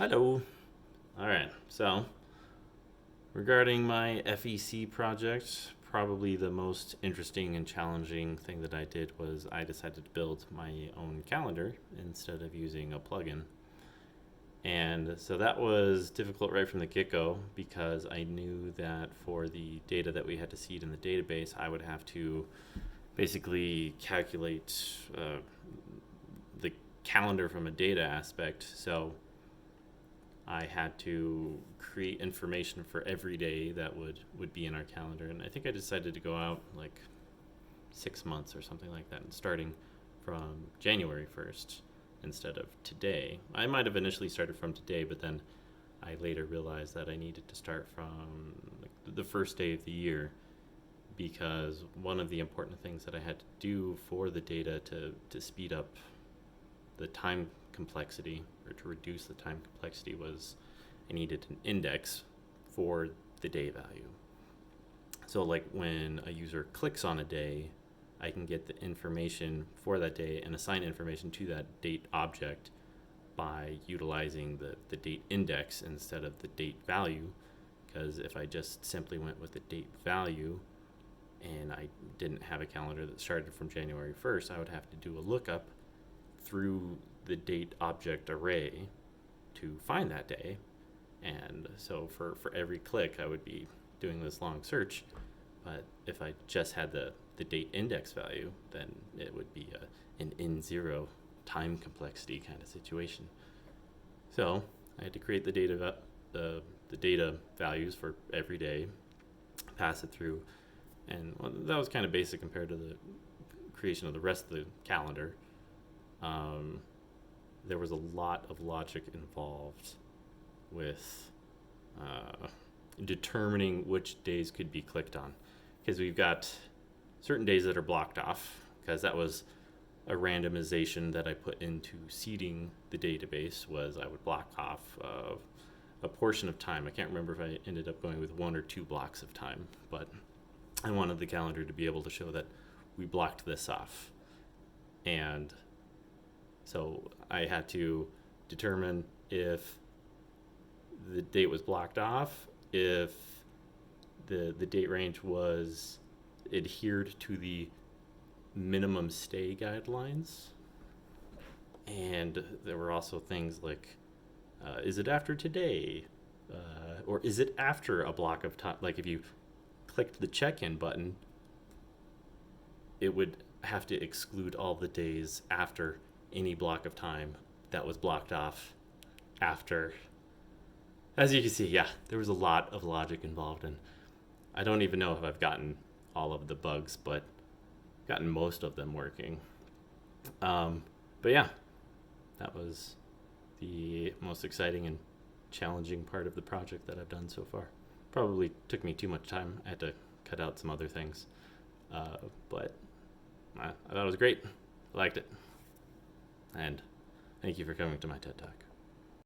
Hello. All right. So, regarding my FEC project, probably the most interesting and challenging thing that I did was I decided to build my own calendar instead of using a plugin. And so that was difficult right from the get go because I knew that for the data that we had to seed in the database, I would have to basically calculate the calendar from a data aspect. So I had to create information for every day that would be in our calendar. And I think I decided to go out like 6 months or something like that, and starting from January 1st instead of today. I might have initially started from today, but then I later realized that I needed to start from like the first day of the year, because one of the important things that I had to do for the data to speed up the time complexity, or to reduce the time complexity, was I needed an index for the day value. So like when a user clicks on a day, I can get the information for that day and assign information to that date object by utilizing the date index instead of the date value. Because if I just simply went with the date value and I didn't have a calendar that started from January 1st, I would have to do a lookup through the date object array to find that day. And so for every click, I would be doing this long search. But if I just had the date index value, then it would be an N0 time complexity kind of situation. So I had to create the data values for every day, pass it through, and that was kind of basic compared to the creation of the rest of the calendar. There was a lot of logic involved with determining which days could be clicked on, because we've got certain days that are blocked off, because that was a randomization that I put into seeding the database. Was I would block off a portion of time. I can't remember if I ended up going with 1 or 2 blocks of time, but I wanted the calendar to be able to show that we blocked this off. And so I had to determine if the date was blocked off, if the date range was adhered to the minimum stay guidelines. And there were also things like, is it after today? Or is it after a block of time? Like if you clicked the check-in button, it would have to exclude all the days after any block of time that was blocked off after. As you can see, yeah, there was a lot of logic involved, and I don't even know if I've gotten all of the bugs, but gotten most of them working. But yeah, that was the most exciting and challenging part of the project that I've done so far. Probably took me too much time. I had to cut out some other things, but I thought it was great. I liked it. And thank you for coming to my TED Talk.